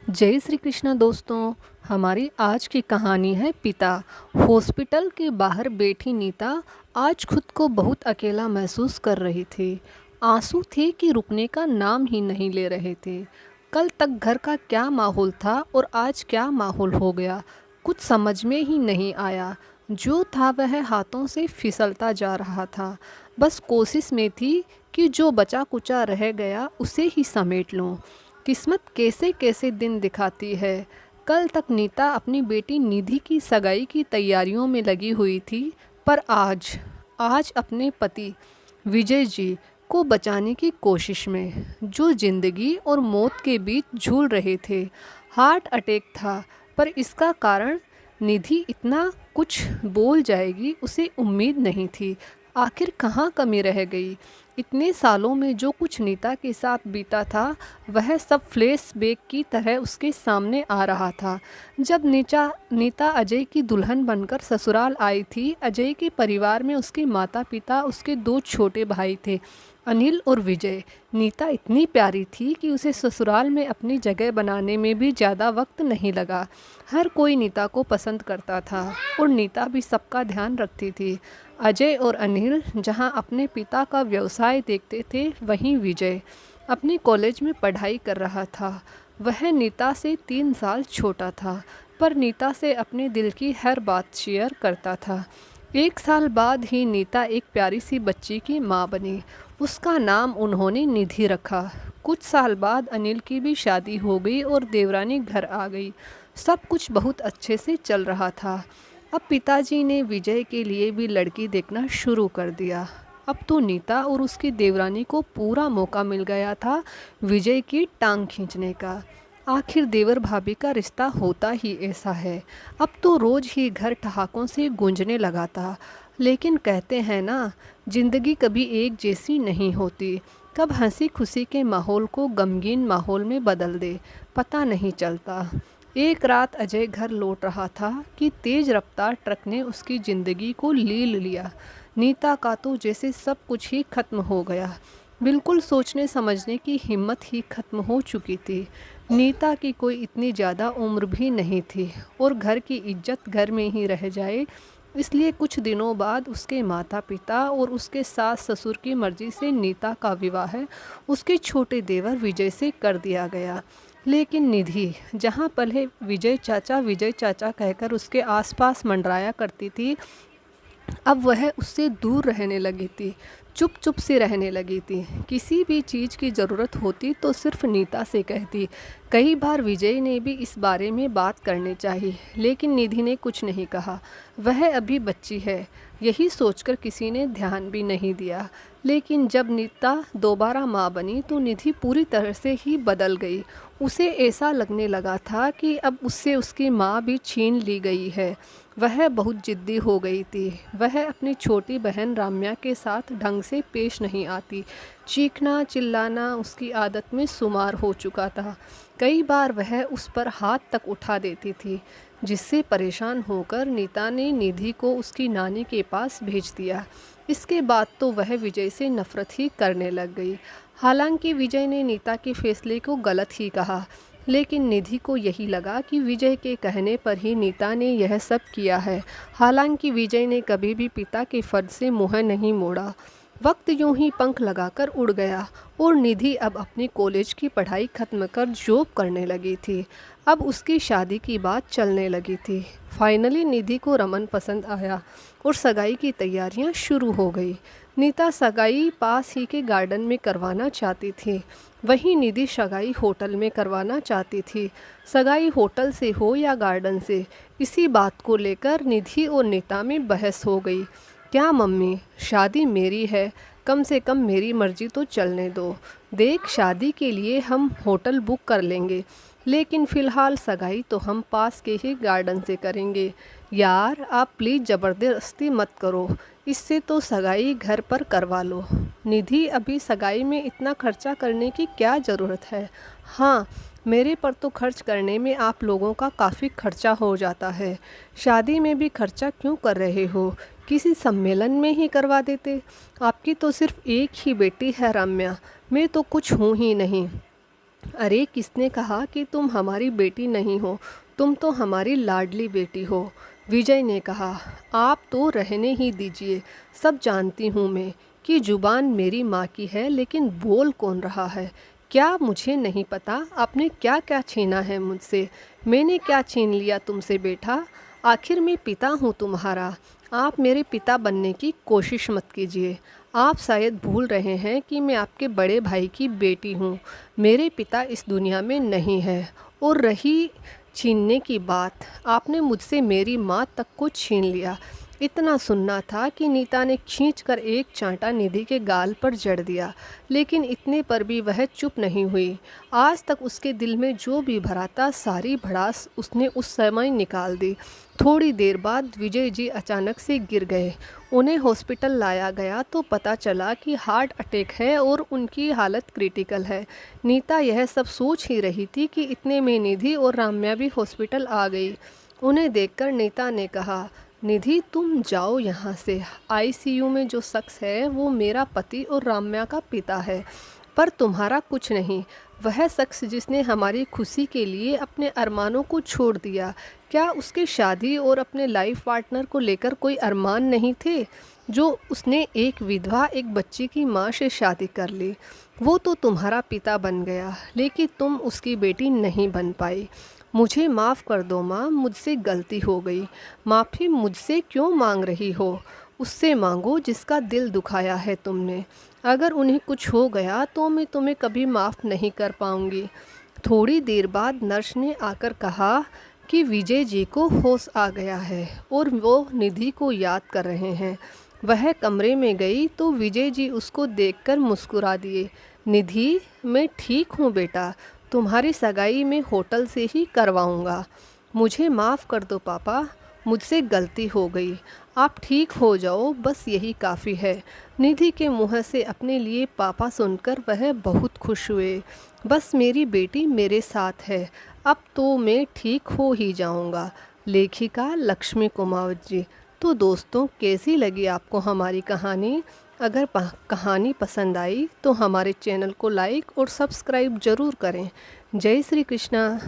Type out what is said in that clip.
जय श्री कृष्ण दोस्तों। हमारी आज की कहानी है पिता। हॉस्पिटल के बाहर बैठी नीता आज खुद को बहुत अकेला महसूस कर रही थी। आंसू थे कि रुकने का नाम ही नहीं ले रहे थे। कल तक घर का क्या माहौल था और आज क्या माहौल हो गया, कुछ समझ में ही नहीं आया। जो था वह हाथों से फिसलता जा रहा था। बस कोशिश में थी कि जो बचा कुचा रह गया उसे ही समेट लूं। किस्मत कैसे कैसे दिन दिखाती है। कल तक नीता अपनी बेटी निधि की सगाई की तैयारियों में लगी हुई थी, पर आज आज अपने पति विजय जी को बचाने की कोशिश में, जो जिंदगी और मौत के बीच झूल रहे थे। हार्ट अटैक था, पर इसका कारण निधि इतना कुछ बोल जाएगी उसे उम्मीद नहीं थी। आखिर कहाँ कमी रह गई। इतने सालों में जो कुछ नीता के साथ बीता था वह सब फ्लैशबैक की तरह उसके सामने आ रहा था। जब नीता अजय की दुल्हन बनकर ससुराल आई थी, अजय के परिवार में उसके माता पिता, उसके दो छोटे भाई थे, अनिल और विजय। नीता इतनी प्यारी थी कि उसे ससुराल में अपनी जगह बनाने में भी ज़्यादा वक्त नहीं लगा। हर कोई नीता को पसंद करता था और नीता भी सबका ध्यान रखती थी। अजय और अनिल जहां अपने पिता का व्यवसाय देखते थे, वहीं विजय अपने कॉलेज में पढ़ाई कर रहा था। वह नीता से 3 साल छोटा था, पर नीता से अपने दिल की हर बात शेयर करता था। 1 साल बाद ही नीता एक प्यारी सी बच्ची की माँ बनी। उसका नाम उन्होंने निधि रखा। कुछ साल बाद अनिल की भी शादी हो गई और देवरानी घर आ गई। सब कुछ बहुत अच्छे से चल रहा था। अब पिताजी ने विजय के लिए भी लड़की देखना शुरू कर दिया। अब तो नीता और उसकी देवरानी को पूरा मौका मिल गया था विजय की टांग खींचने का। आखिर देवर भाभी का रिश्ता होता ही ऐसा है। अब तो रोज़ ही घर ठहाकों से गूंजने लगा था। लेकिन कहते हैं ना, जिंदगी कभी एक जैसी नहीं होती। कब हंसी खुशी के माहौल को गमगीन माहौल में बदल दे, पता नहीं चलता। एक रात अजय घर लौट रहा था कि तेज रफ्तार ट्रक ने उसकी ज़िंदगी को लील लिया। नीता का तो जैसे सब कुछ ही खत्म हो गया। बिल्कुल सोचने समझने की हिम्मत ही खत्म हो चुकी थी। नीता की कोई इतनी ज़्यादा उम्र भी नहीं थी और घर की इज्जत घर में ही रह जाए, इसलिए कुछ दिनों बाद उसके माता पिता और उसके सास ससुर की मर्जी से नीता का विवाह उसके छोटे देवर विजय से कर दिया गया। लेकिन निधि जहाँ पहले विजय चाचा कहकर उसके आसपास मंडराया करती थी, अब वह उससे दूर रहने लगी थी, चुप चुप से रहने लगी थी। किसी भी चीज़ की ज़रूरत होती तो सिर्फ नीता से कहती। कई बार विजय ने भी इस बारे में बात करनी चाहिए, लेकिन निधि ने कुछ नहीं कहा। वह अभी बच्ची है, यही सोचकर किसी ने ध्यान भी नहीं दिया। लेकिन जब नीता दोबारा माँ बनी तो निधि पूरी तरह से ही बदल गई। उसे ऐसा लगने लगा था कि अब उससे उसकी माँ भी छीन ली गई है। वह बहुत जिद्दी हो गई थी। वह अपनी छोटी बहन राम्या के साथ ढंग से पेश नहीं आती। चीखना चिल्लाना उसकी आदत में शुमार हो चुका था। कई बार वह उस पर हाथ तक उठा देती थी, जिससे परेशान होकर नीता ने निधि को उसकी नानी के पास भेज दिया। इसके बाद तो वह विजय से नफरत ही करने लग गई। हालांकि विजय ने नीता के फैसले को गलत ही कहा, लेकिन निधि को यही लगा कि विजय के कहने पर ही नीता ने यह सब किया है। हालांकि विजय ने कभी भी पिता के फर्ज से मुँह नहीं मोड़ा। वक्त यूं ही पंख लगाकर उड़ गया और निधि अब अपनी कॉलेज की पढ़ाई खत्म कर जॉब करने लगी थी। अब उसकी शादी की बात चलने लगी थी। फाइनली निधि को रमन पसंद आया और सगाई की तैयारियां शुरू हो गई। नीता सगाई पास ही के गार्डन में करवाना चाहती थी, वहीं निधि सगाई होटल में करवाना चाहती थी। सगाई होटल से हो या गार्डन से, इसी बात को लेकर निधि और नीता में बहस हो गई। क्या मम्मी, शादी मेरी है, कम से कम मेरी मर्जी तो चलने दो। देख, शादी के लिए हम होटल बुक कर लेंगे, लेकिन फ़िलहाल सगाई तो हम पास के ही गार्डन से करेंगे। यार आप प्लीज़ ज़बरदस्ती मत करो, इससे तो सगाई घर पर करवा लो। निधि, अभी सगाई में इतना खर्चा करने की क्या ज़रूरत है। हाँ, मेरे पर तो खर्च करने में आप लोगों का काफ़ी खर्चा हो जाता है। शादी में भी खर्चा क्यों कर रहे हो, किसी सम्मेलन में ही करवा देते। आपकी तो सिर्फ एक ही बेटी है राम्या, मैं तो कुछ हूँ ही नहीं। अरे किसने कहा कि तुम हमारी बेटी नहीं हो, तुम तो हमारी लाडली बेटी हो। विजय ने कहा, आप तो रहने ही दीजिए। सब जानती हूँ मैं कि जुबान मेरी माँ की है, लेकिन बोल कौन रहा है? क्या मुझे नहीं पता आपने क्या क्या छीना है मुझसे? मैंने क्या छीन लिया तुमसे बेटा? आखिर मैं पिता हूँ तुम्हारा। आप मेरे पिता बनने की कोशिश मत कीजिए। आप शायद भूल रहे हैं कि मैं आपके बड़े भाई की बेटी हूँ। मेरे पिता इस दुनिया में नहीं है। और रही छीनने की बात, आपने मुझसे मेरी माँ तक को छीन लिया। इतना सुनना था कि नीता ने खींचकर एक चांटा निधि के गाल पर जड़ दिया, लेकिन इतने पर भी वह चुप नहीं हुई। आज तक उसके दिल में जो भी भरा था, सारी भड़ास उसने उस समय निकाल दी। थोड़ी देर बाद विजय जी अचानक से गिर गए। उन्हें हॉस्पिटल लाया गया तो पता चला कि हार्ट अटैक है और उनकी हालत क्रिटिकल है। नीता यह सब सोच ही रही थी कि इतने में निधि और राम्या भी हॉस्पिटल आ गई। उन्हें देखकर नीता ने कहा, निधि तुम जाओ यहाँ से। आईसीयू में जो शख्स है वो मेरा पति और राम्या का पिता है, पर तुम्हारा कुछ नहीं। वह शख्स जिसने हमारी खुशी के लिए अपने अरमानों को छोड़ दिया, क्या उसके शादी और अपने लाइफ पार्टनर को लेकर कोई अरमान नहीं थे? जो उसने एक विधवा एक बच्ची की माँ से शादी कर ली, वो तो तुम्हारा पिता बन गया, लेकिन तुम उसकी बेटी नहीं बन पाई। मुझे माफ़ कर दो माँ, मुझसे गलती हो गई। माफ़ी मुझसे क्यों मांग रही हो? उससे मांगो जिसका दिल दुखाया है तुमने। अगर उन्हें कुछ हो गया तो मैं तुम्हें कभी माफ़ नहीं कर पाऊंगी। थोड़ी देर बाद नर्स ने आकर कहा कि विजय जी को होश आ गया है और वो निधि को याद कर रहे हैं। वह कमरे में गई तो विजय जी उसको देखकर मुस्कुरा दिए। निधि, मैं ठीक हूँ बेटा, तुम्हारी सगाई मैं होटल से ही करवाऊँगा। मुझे माफ़ कर दो पापा, मुझसे गलती हो गई। आप ठीक हो जाओ, बस यही काफ़ी है। निधि के मुँह से अपने लिए पापा सुनकर वह बहुत खुश हुए। बस मेरी बेटी मेरे साथ है, अब तो मैं ठीक हो ही जाऊंगा। लेखिका लक्ष्मी कुमावत जी। तो दोस्तों, कैसी लगी आपको हमारी कहानी? अगर कहानी पसंद आई तो हमारे चैनल को लाइक और सब्सक्राइब ज़रूर करें। जय श्री कृष्णा।